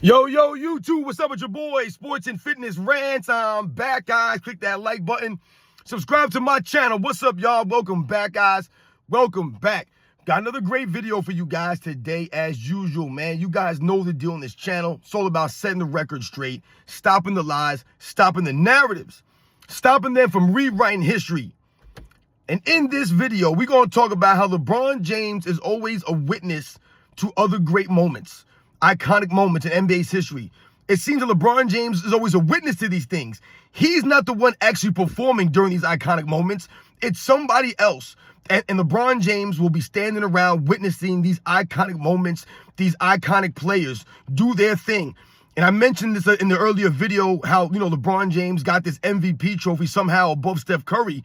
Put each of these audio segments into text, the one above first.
Yo, YouTube, what's up with your boy? Sports and Fitness Rants. I'm back, guys. Click that like button. Subscribe to my channel. What's up, y'all? Welcome back, guys. Welcome back. Got another great video for you guys today, as usual, man. You guys know the deal on this channel. It's all about setting the record straight, stopping the lies, stopping the narratives, stopping them from rewriting history. And in this video, we're going to talk about how LeBron James is always a witness to other great moments. Iconic moments in NBA's history. It seems that LeBron James is always a witness to these things. He's not the one actually performing during these iconic moments. It's somebody else. And LeBron James will be standing around witnessing these iconic moments, these iconic players do their thing. And I mentioned this in the earlier video, how, LeBron James got this MVP trophy somehow above Steph Curry.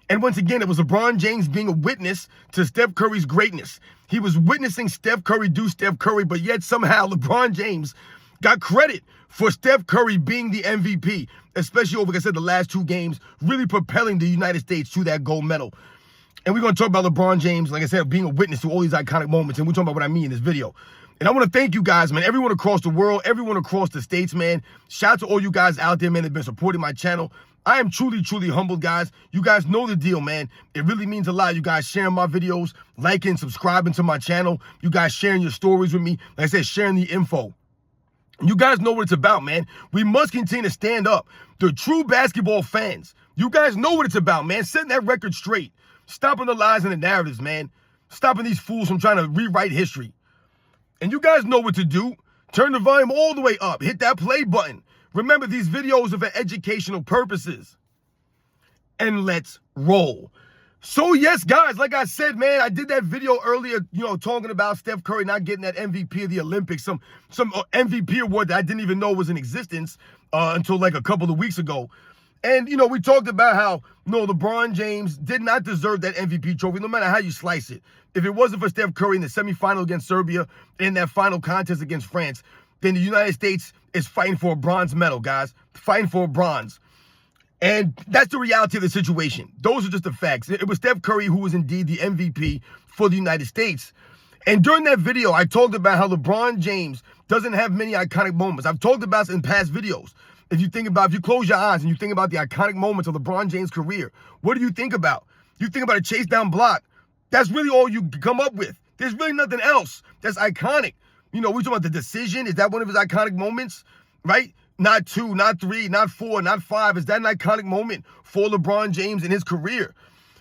And once again, it was LeBron James being a witness to Steph Curry's greatness. He was witnessing Steph Curry do Steph Curry, but yet somehow LeBron James got credit for Steph Curry being the MVP, especially over, like I said, the last two games, really propelling the United States to that gold medal. And we're going to talk about LeBron James, like I said, being a witness to all these iconic moments, and we're talking about what I mean in this video. And I want to thank you guys, man, everyone across the world, everyone across the states, man. Shout out to all you guys out there, man, that have been supporting my channel. I am truly, truly humbled, guys. You guys know the deal, man. It really means a lot. You guys sharing my videos, liking, subscribing to my channel. You guys sharing your stories with me. Like I said, sharing the info. You guys know what it's about, man. We must continue to stand up. The true basketball fans, you guys know what it's about, man. Setting that record straight. Stopping the lies and the narratives, man. Stopping these fools from trying to rewrite history. And you guys know what to do. Turn the volume all the way up. Hit that play button. Remember, these videos are for educational purposes. And let's roll. So, yes, guys, like I said, man, I did that video earlier, talking about Steph Curry not getting that MVP of the Olympics, some MVP award that I didn't even know was in existence until like a couple of weeks ago. And, we talked about how, LeBron James did not deserve that MVP trophy, no matter how you slice it. If it wasn't for Steph Curry in the semifinal against Serbia and that final contest against France, then the United States is fighting for a bronze medal, guys. Fighting for a bronze. And that's the reality of the situation. Those are just the facts. It was Steph Curry who was indeed the MVP for the United States. And during that video, I talked about how LeBron James doesn't have many iconic moments. I've talked about this in past videos. If you close your eyes and you think about the iconic moments of LeBron James' career, what do you think about? You think about a chase down block. That's really all you come up with. There's really nothing else that's iconic. We talking about the decision. Is that one of his iconic moments, right? Not 2, not 3, not 4, not 5. Is that an iconic moment for LeBron James in his career?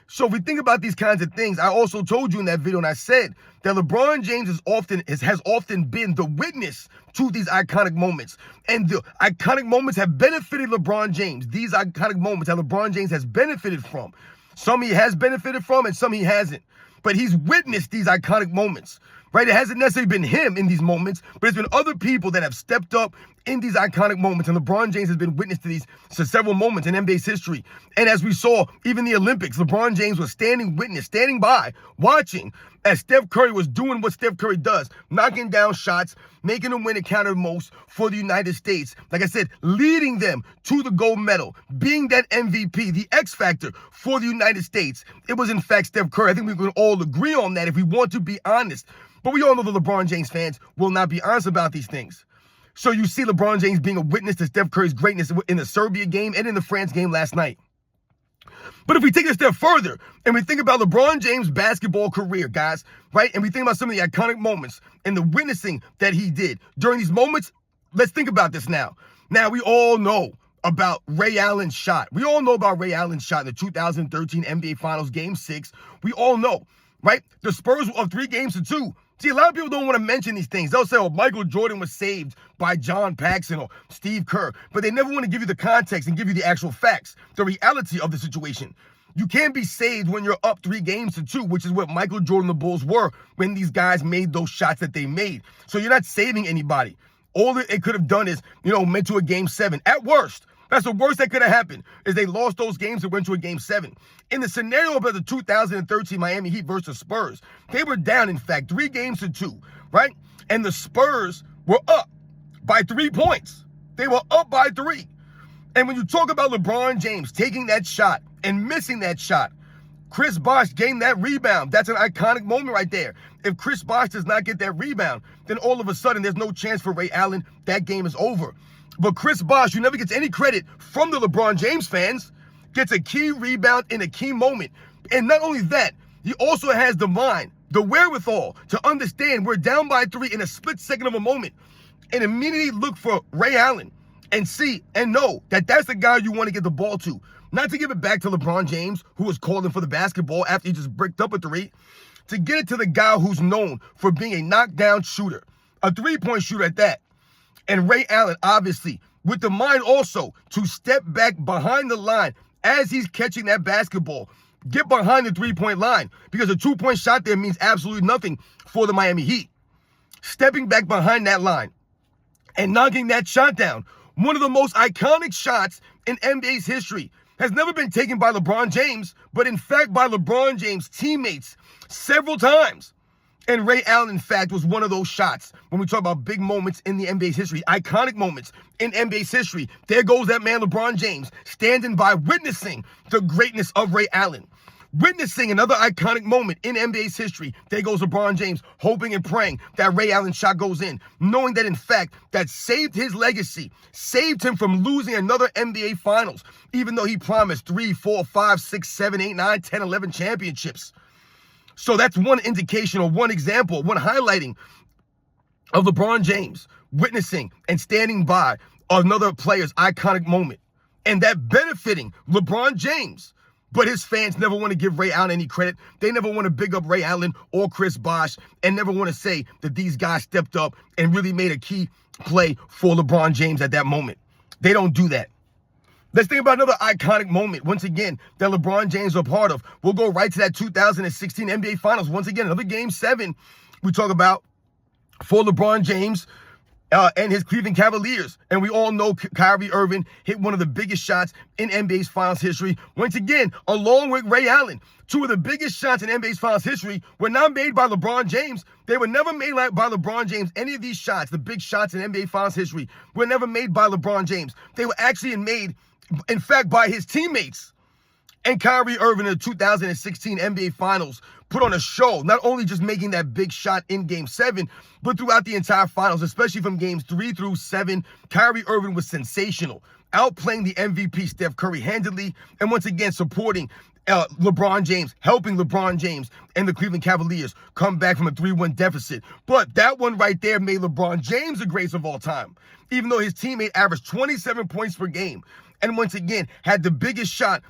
So if we think about these kinds of things, I also told you in that video, and I said that LeBron James has often been the witness to these iconic moments. And the iconic moments have benefited LeBron James. These iconic moments that LeBron James has benefited from. Some he has benefited from and some he hasn't. But he's witnessed these iconic moments, right? It hasn't necessarily been him in these moments, but it's been other people that have stepped up in these iconic moments. And LeBron James has been witness to these several moments in NBA's history. And as we saw, even the Olympics, LeBron James was standing by, watching as Steph Curry was doing what Steph Curry does, knocking down shots, making them win it counted most for the United States. Like I said, leading them to the gold medal, being that MVP, the X factor for the United States. It was, in fact, Steph Curry. I think we can all agree on that if we want to be honest. But we all know the LeBron James fans will not be honest about these things. So you see LeBron James being a witness to Steph Curry's greatness in the Serbia game and in the France game last night. But if we take it a step further and we think about LeBron James' basketball career, guys, right? And we think about some of the iconic moments and the witnessing that he did during these moments, let's think about this now. Now, we all know about Ray Allen's shot. We all know about Ray Allen's shot in the 2013 NBA Finals Game 6. We all know, right? The Spurs were up 3-2. See, a lot of people don't want to mention these things. They'll say, oh, Michael Jordan was saved by John Paxson or Steve Kerr. But they never want to give you the context and give you the actual facts, the reality of the situation. You can't be saved when you're up 3-2, which is what Michael Jordan and the Bulls were when these guys made those shots that they made. So you're not saving anybody. All that it could have done is, went to a Game 7. At worst, that's the worst that could have happened, is they lost those games and went to a Game 7. In the scenario of the 2013 Miami Heat versus Spurs, they were down, in fact, 3-2, right? And the Spurs were up by 3 points. They were up by 3. And when you talk about LeBron James taking that shot and missing that shot, Chris Bosh getting that rebound, that's an iconic moment right there. If Chris Bosh does not get that rebound, then all of a sudden there's no chance for Ray Allen. That game is over. But Chris Bosh, who never gets any credit from the LeBron James fans, gets a key rebound in a key moment. And not only that, he also has the mind, the wherewithal to understand we're down by 3 in a split second of a moment and immediately look for Ray Allen and see and know that that's the guy you want to get the ball to. Not to give it back to LeBron James, who was calling for the basketball after he just bricked up a 3, to get it to the guy who's known for being a knockdown shooter, a 3-point shooter at that. And Ray Allen, obviously, with the mind also to step back behind the line as he's catching that basketball, get behind the 3-point line, because a 2-point shot there means absolutely nothing for the Miami Heat. Stepping back behind that line and knocking that shot down, one of the most iconic shots in NBA's history, has never been taken by LeBron James, but in fact by LeBron James' teammates several times. And Ray Allen, in fact, was one of those shots. When we talk about big moments in the NBA's history, iconic moments in NBA's history, there goes that man LeBron James, standing by, witnessing the greatness of Ray Allen. Witnessing another iconic moment in NBA's history, there goes LeBron James, hoping and praying that Ray Allen's shot goes in, knowing that, in fact, that saved his legacy, saved him from losing another NBA Finals, even though he promised 3, 4, 5, 6, 7, 8, 9, 10, 11 championships. So that's one indication or one example, one highlighting of LeBron James witnessing and standing by another player's iconic moment, and that benefiting LeBron James. But his fans never want to give Ray Allen any credit. They never want to big up Ray Allen or Chris Bosh, and never want to say that these guys stepped up and really made a key play for LeBron James at that moment. They don't do that. Let's think about another iconic moment, once again, that LeBron James was a part of. We'll go right to that 2016 NBA Finals. Once again, another Game 7 we talk about for LeBron James and his Cleveland Cavaliers. And we all know Kyrie Irving hit one of the biggest shots in NBA's Finals history. Once again, along with Ray Allen, 2 of the biggest shots in NBA's Finals history were not made by LeBron James. They were never made by LeBron James. Any of these shots, the big shots in NBA Finals history, were never made by LeBron James. They were actually made, in fact, by his teammates. And Kyrie Irving in the 2016 NBA Finals put on a show, not only just making that big shot in Game 7, but throughout the entire Finals, especially from Games 3 through 7, Kyrie Irving was sensational, outplaying the MVP Steph Curry handedly, and once again supporting LeBron James, helping LeBron James and the Cleveland Cavaliers come back from a 3-1 deficit. But that one right there made LeBron James the greatest of all time, even though his teammate averaged 27 points per game, and once again had the biggest shot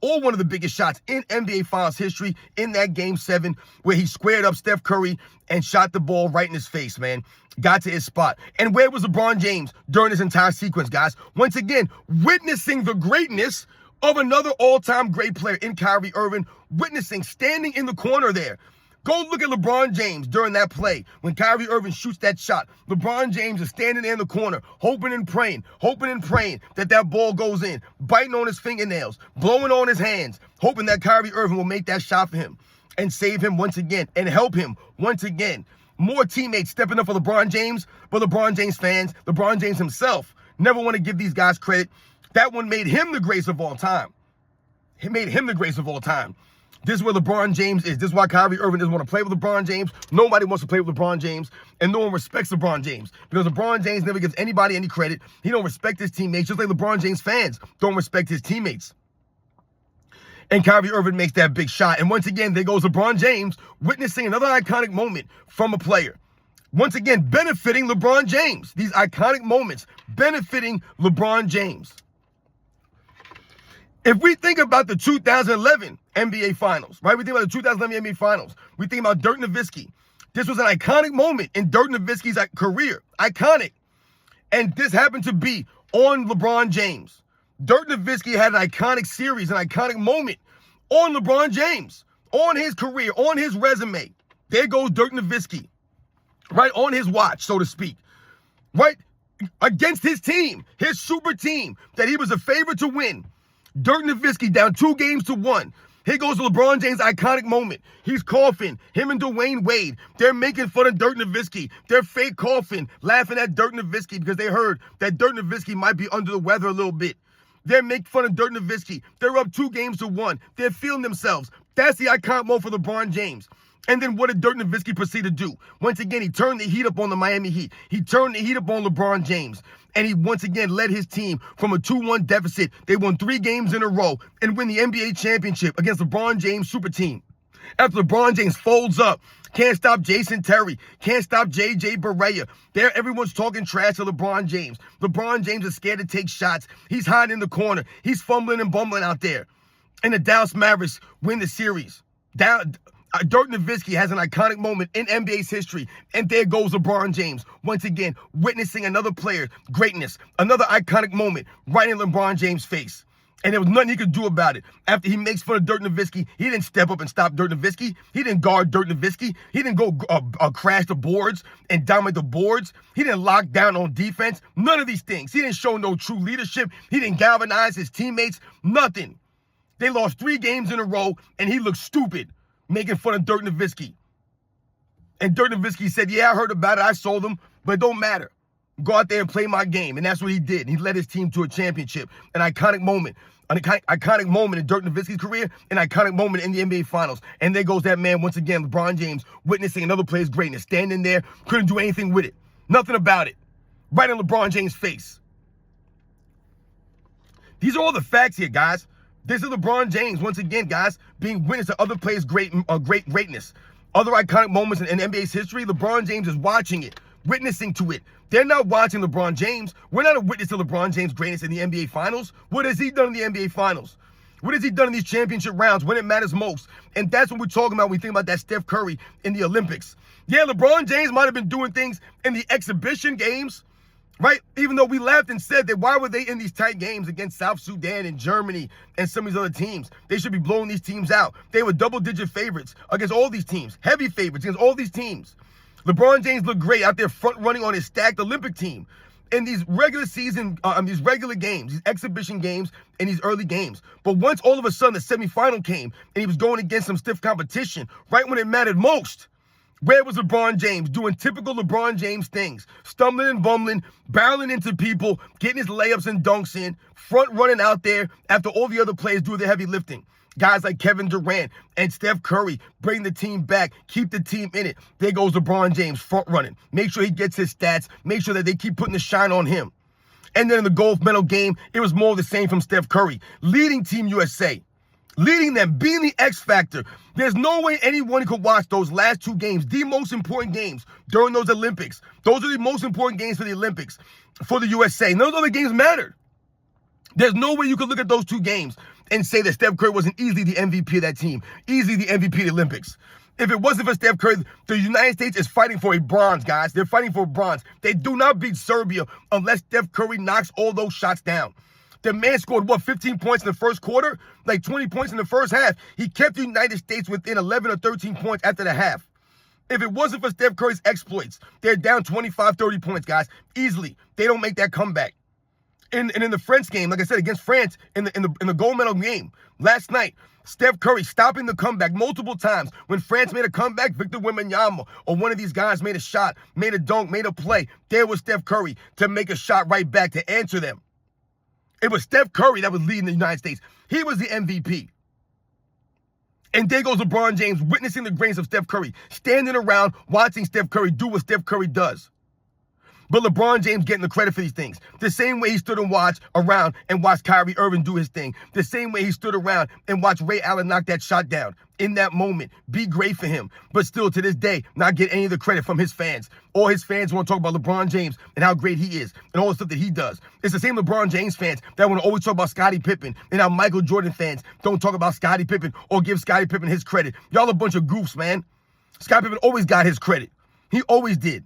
or one of the biggest shots in NBA Finals history in that Game 7, where he squared up Steph Curry and shot the ball right in his face, man. Got to his spot. And where was LeBron James during this entire sequence, guys? Once again, witnessing the greatness of another all-time great player in Kyrie Irving, witnessing, standing in the corner there. Go look at LeBron James during that play when Kyrie Irving shoots that shot. LeBron James is standing there in the corner, hoping and praying that that ball goes in, biting on his fingernails, blowing on his hands, hoping that Kyrie Irving will make that shot for him and save him once again and help him once again. More teammates stepping up for LeBron James, but LeBron James fans, LeBron James himself, never want to give these guys credit. That one made him the greatest of all time. It made him the greatest of all time. This is where LeBron James is. This is why Kyrie Irving doesn't want to play with LeBron James. Nobody wants to play with LeBron James, and no one respects LeBron James because LeBron James never gives anybody any credit. He don't respect his teammates, just like LeBron James fans don't respect his teammates. And Kyrie Irving makes that big shot. And once again, there goes LeBron James witnessing another iconic moment from a player. Once again, benefiting LeBron James. These iconic moments benefiting LeBron James. If we think about the 2011 NBA Finals, right? We think about the 2011 NBA Finals. We think about Dirk Nowitzki. This was an iconic moment in Dirk Nowitzki's career. Iconic. And this happened to be on LeBron James. Dirk Nowitzki had an iconic series, an iconic moment on LeBron James, on his career, on his resume. There goes Dirk Nowitzki, right on his watch, so to speak, right? Against his team, his super team that he was a favorite to win. Dirk Nowitzki down 2-1. Here goes LeBron James' iconic moment. He's coughing. Him and Dwayne Wade, they're making fun of Dirk Nowitzki. They're fake coughing, laughing at Dirk Nowitzki because they heard that Dirk Nowitzki might be under the weather a little bit. They're making fun of Dirk Nowitzki. They're up 2-1. They're feeling themselves. That's the iconic moment for LeBron James. And then what did Dirk Nowitzki proceed to do? Once again, he turned the heat up on the Miami Heat. He turned the heat up on LeBron James. And he once again led his team from a 2-1 deficit. They won 3 games in a row and win the NBA championship against LeBron James' super team. After LeBron James folds up, can't stop Jason Terry, can't stop J.J. Barea. Everyone's talking trash to LeBron James. LeBron James is scared to take shots. He's hiding in the corner. He's fumbling and bumbling out there. And the Dallas Mavericks win the series. Dirk Nowitzki has an iconic moment in NBA's history, and there goes LeBron James, once again, witnessing another player's greatness, another iconic moment right in LeBron James' face. And there was nothing he could do about it. After he makes fun of Dirk Nowitzki, he didn't step up and stop Dirk Nowitzki. He didn't guard Dirk Nowitzki. He didn't go crash the boards and dominate the boards. He didn't lock down on defense. None of these things. He didn't show no true leadership. He didn't galvanize his teammates. Nothing. They lost 3 games in a row, and he looked stupid, making fun of Dirk Nowitzki. And Dirk Nowitzki said, yeah, I heard about it. I saw them, but it don't matter. Go out there and play my game. And that's what he did. He led his team to a championship, an iconic moment. An iconic moment in Dirk Nowitzki's career, an iconic moment in the NBA Finals. And there goes that man once again, LeBron James, witnessing another player's greatness, standing there, couldn't do anything with it. Nothing about it. Right in LeBron James' face. These are all the facts here, guys. This is LeBron James, once again, guys, being witness to other players' greatness. Other iconic moments in NBA's history, LeBron James is watching it, witnessing to it. They're not watching LeBron James. We're not a witness to LeBron James' greatness in the NBA Finals. What has he done in the NBA Finals? What has he done in these championship rounds when it matters most? And that's what we're talking about when we think about that Steph Curry in the Olympics. Yeah, LeBron James might have been doing things in the exhibition games, right? Even though we laughed and said that why were they in these tight games against South Sudan and Germany and some of these other teams? They should be blowing these teams out. They were double-digit favorites against all these teams, heavy favorites against all these teams. LeBron James looked great out there front running on his stacked Olympic team. In these regular season, these regular games, these exhibition games, and these early games. But once all of a sudden the semifinal came and he was going against some stiff competition, right when it mattered most, where was LeBron James doing typical LeBron James things? Stumbling and bumbling, barreling into people, getting his layups and dunks in, front running out there after all the other players do the heavy lifting. Guys like Kevin Durant and Steph Curry bring the team back, keep the team in it. There goes LeBron James front running. Make sure he gets his stats. Make sure that they keep putting the shine on him. And then in the gold medal game, it was more of the same from Steph Curry, leading Team USA. Leading them, being the X factor. There's no way anyone could watch those last 2 games, the most important games during those Olympics. Those are the most important games for the Olympics, for the USA. None of those other games mattered. There's no way you could look at those 2 games and say that Steph Curry wasn't easily the MVP of that team, easily the MVP of the Olympics. If it wasn't for Steph Curry, the United States is fighting for a bronze, guys. They're fighting for a bronze. They do not beat Serbia unless Steph Curry knocks all those shots down. The man scored, 15 points in the first quarter? Like 20 points in the first half. He kept the United States within 11 or 13 points after the half. If it wasn't for Steph Curry's exploits, they're down 25, 30 points, guys. Easily. They don't make that comeback. And in the French game, like I said, against France, in the gold medal game, last night, Steph Curry stopping the comeback multiple times. When France made a comeback, Victor Wembanyama or one of these guys made a shot, made a dunk, made a play. There was Steph Curry to make a shot right back to answer them. It was Steph Curry that was leading the United States. He was the MVP. And there goes LeBron James witnessing the greatness of Steph Curry, standing around watching Steph Curry do what Steph Curry does. But LeBron James getting the credit for these things. The same way he stood and watched Kyrie Irving do his thing. The same way he stood around and watched Ray Allen knock that shot down. In that moment, be great for him. But still, to this day, not get any of the credit from his fans. All his fans want to talk about LeBron James and how great he is and all the stuff that he does. It's the same LeBron James fans that want to always talk about Scottie Pippen and how Michael Jordan fans don't talk about Scottie Pippen or give Scottie Pippen his credit. Y'all a bunch of goofs, man. Scottie Pippen always got his credit. He always did.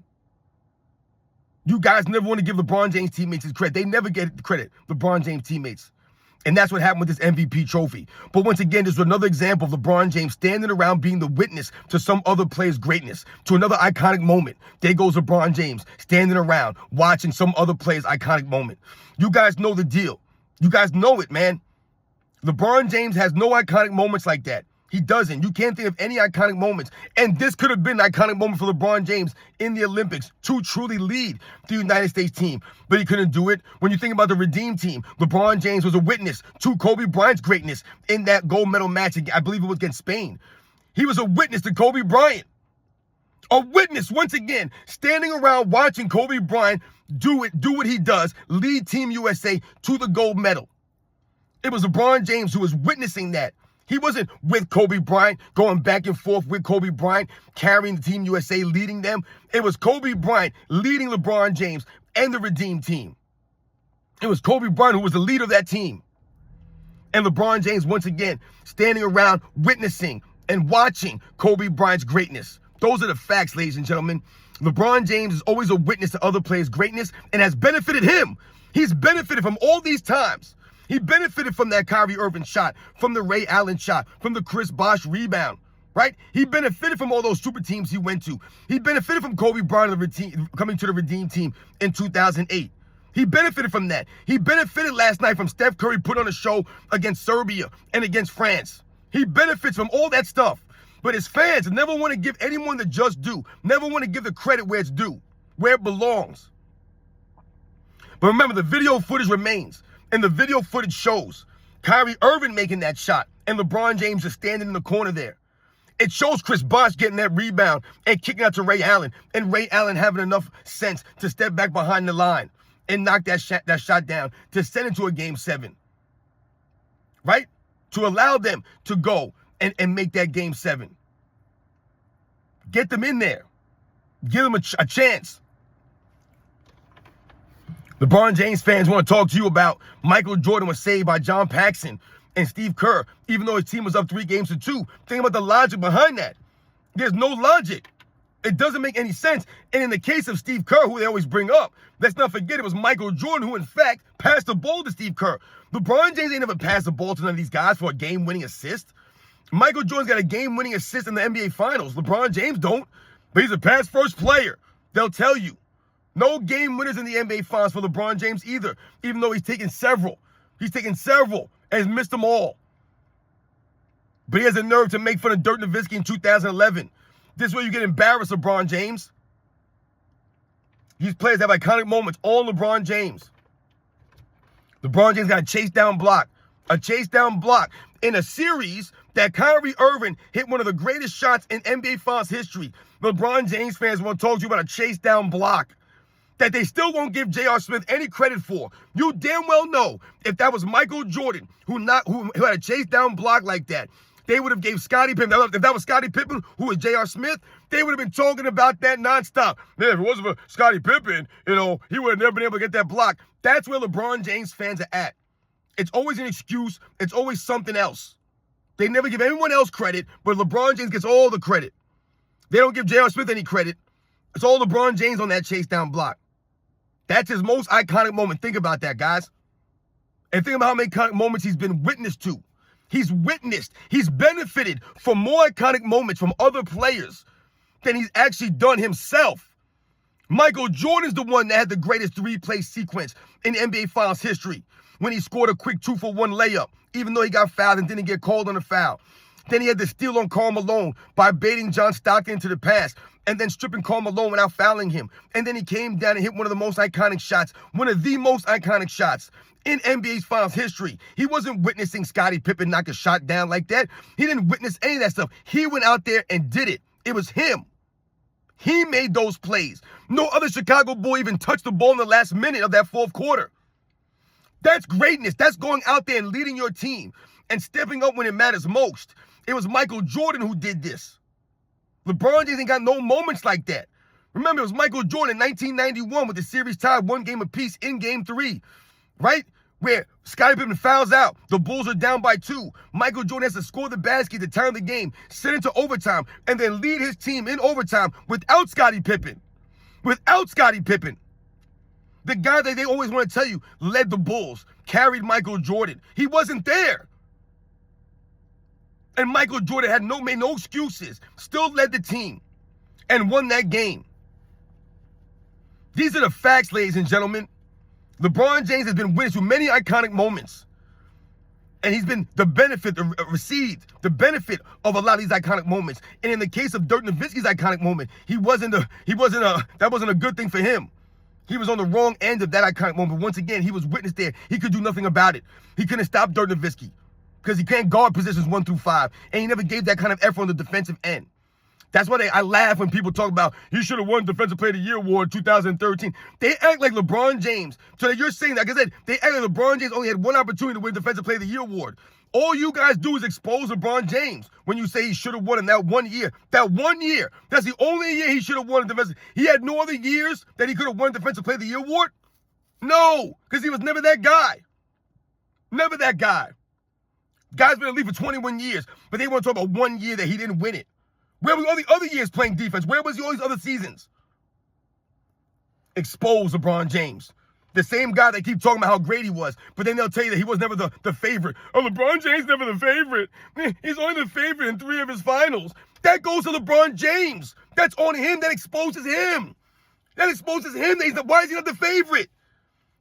You guys never want to give LeBron James teammates his credit. They never get credit, LeBron James teammates. And that's what happened with this MVP trophy. But once again, this is another example of LeBron James standing around being the witness to some other player's greatness, to another iconic moment. There goes LeBron James standing around watching some other player's iconic moment. You guys know the deal. You guys know it, man. LeBron James has no iconic moments like that. He doesn't. You can't think of any iconic moments. And this could have been an iconic moment for LeBron James in the Olympics to truly lead the United States team. But he couldn't do it. When you think about the Redeem team, LeBron James was a witness to Kobe Bryant's greatness in that gold medal match. I believe it was against Spain. He was a witness to Kobe Bryant. A witness, once again, standing around watching Kobe Bryant do what he does, lead Team USA to the gold medal. It was LeBron James who was witnessing that. He wasn't with Kobe Bryant, going back and forth with Kobe Bryant, carrying the Team USA, leading them. It was Kobe Bryant leading LeBron James and the Redeem team. It was Kobe Bryant who was the leader of that team. And LeBron James, once again, standing around, witnessing and watching Kobe Bryant's greatness. Those are the facts, ladies and gentlemen. LeBron James is always a witness to other players' greatness and has benefited him. He's benefited from all these times. He benefited from that Kyrie Irving shot, from the Ray Allen shot, from the Chris Bosh rebound, right? He benefited from all those super teams he went to. He benefited from Kobe Bryant coming to the Redeem team in 2008. He benefited from that. He benefited last night from Steph Curry put on a show against Serbia and against France. He benefits from all that stuff. But his fans never want to give anyone the just due, never want to give the credit where it's due, where it belongs. But remember, the video footage remains, and the video footage shows Kyrie Irving making that shot, and LeBron James just standing in the corner there. It shows Chris Bosh getting that rebound and kicking out to Ray Allen, and Ray Allen having enough sense to step back behind the line and knock that shot down to send it to a Game 7, right? To allow them to go and make that Game 7. Get them in there. Give them a chance. LeBron James fans want to talk to you about Michael Jordan was saved by John Paxson and Steve Kerr, even though his team was up 3-2. Think about the logic behind that. There's no logic. It doesn't make any sense. And in the case of Steve Kerr, who they always bring up, let's not forget it was Michael Jordan who, in fact, passed the ball to Steve Kerr. LeBron James ain't never passed the ball to none of these guys for a game-winning assist. Michael Jordan's got a game-winning assist in the NBA Finals. LeBron James don't, but he's a pass-first player. They'll tell you. No game winners in the NBA Finals for LeBron James either, even though he's taken several. He's taken several and has missed them all. But he has the nerve to make fun of Dirk Nowitzki in 2011. This is where you get embarrassed, LeBron James. These players have iconic moments, all LeBron James. LeBron James got a chase down block. A chase down block in a series that Kyrie Irving hit one of the greatest shots in NBA Finals history. LeBron James fans want to talk to you about a chase down block that they still won't give J.R. Smith any credit for. You damn well know if that was Michael Jordan who had a chase down block like that, they would have gave Scottie Pippen. If that was Scottie Pippen, who was J.R. Smith, they would have been talking about that nonstop. Man, if it wasn't for Scottie Pippen, he would have never been able to get that block. That's where LeBron James fans are at. It's always an excuse. It's always something else. They never give anyone else credit, but LeBron James gets all the credit. They don't give J.R. Smith any credit. It's all LeBron James on that chase down block. That's his most iconic moment. Think about that, guys. And think about how many iconic moments he's been witness to. He's witnessed. He's benefited from more iconic moments from other players than he's actually done himself. Michael Jordan's the one that had the greatest three-play sequence in NBA Finals history when he scored a quick 2-for-1 layup, even though he got fouled and didn't get called on a foul. Then he had the steal on Karl Malone by baiting John Stockton into the pass and then stripping Karl Malone without fouling him. And then he came down and hit one of the most iconic shots, one of the most iconic shots in NBA's Finals history. He wasn't witnessing Scottie Pippen knock a shot down like that. He didn't witness any of that stuff. He went out there and did it. It was him. He made those plays. No other Chicago boy even touched the ball in the last minute of that fourth quarter. That's greatness. That's going out there and leading your team and stepping up when it matters most. It was Michael Jordan who did this. LeBron James ain't got no moments like that. Remember, it was Michael Jordan in 1991 with the series tied 1 game apiece in Game 3, right? Where Scottie Pippen fouls out. The Bulls are down by 2. Michael Jordan has to score the basket to turn the game, send it to overtime, and then lead his team in overtime without Scottie Pippen. Without Scottie Pippen. The guy that they always want to tell you led the Bulls, carried Michael Jordan. He wasn't there. And Michael Jordan made no excuses, still led the team, and won that game. These are the facts, ladies and gentlemen. LeBron James has been witness to many iconic moments. And he's been received the benefit of a lot of these iconic moments. And in the case of Dirk Nowitzki's iconic moment, that wasn't a good thing for him. He was on the wrong end of that iconic moment. Once again, he was witness there. He could do nothing about it. He couldn't stop Dirk Nowitzki. because he can't guard positions 1 through 5, and he never gave that kind of effort on the defensive end. That's why I laugh when people talk about he should have won Defensive Player of the Year award 2013. They act like LeBron James. So that you're saying that, like I said, they act like LeBron James only had one opportunity to win Defensive Player of the Year award. All you guys do is expose LeBron James when you say he should have won in that 1 year. That 1 year. That's the only year he should have won a defensive. He had no other years that he could have won Defensive Player of the Year award? No, because he was never that guy. Never that guy. Guy's been in the league for 21 years, but they want to talk about 1 year that he didn't win it. Where were all the other years playing defense? Where was he all these other seasons? Expose LeBron James. The same guy that keep talking about how great he was, but then they'll tell you that he was never the favorite. Oh, LeBron James never the favorite. He's only the favorite in 3 of his finals. That goes to LeBron James. That's on him. That exposes him. That exposes him. Why is he not the favorite?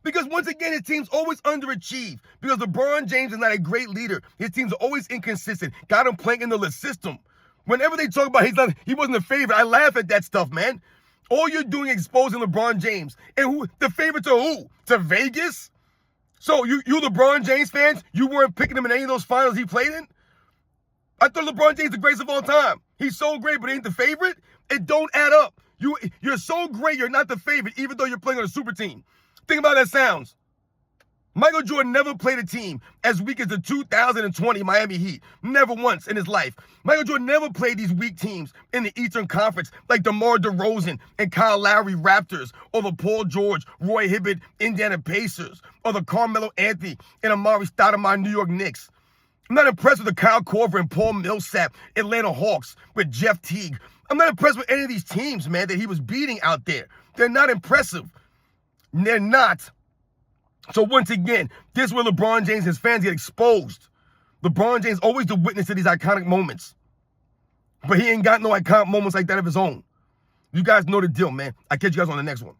Because once again, his teams always underachieve. Because LeBron James is not a great leader. His teams are always inconsistent. Got him playing in the system. Whenever they talk about he wasn't the favorite, I laugh at that stuff, man. All you're doing is exposing LeBron James. And who the favorite to who? To Vegas? So you LeBron James fans, you weren't picking him in any of those finals he played in? I thought LeBron James is the greatest of all time. He's so great, but he ain't the favorite? It don't add up. You're so great, you're not the favorite, even though you're playing on a super team. Think about how that sounds. Michael Jordan never played a team as weak as the 2020 Miami Heat. Never once in his life. Michael Jordan never played these weak teams in the Eastern Conference like DeMar DeRozan and Kyle Lowry Raptors, or the Paul George, Roy Hibbert, Indiana Pacers, or the Carmelo Anthony and Amari Stoudemire New York Knicks. I'm not impressed with the Kyle Korver and Paul Millsap Atlanta Hawks with Jeff Teague. I'm not impressed with any of these teams, man, that he was beating out there. They're not impressive. They're not. So once again, this is where LeBron James and his fans get exposed. LeBron James always the witness to these iconic moments. But he ain't got no iconic moments like that of his own. You guys know the deal, man. I'll catch you guys on the next one.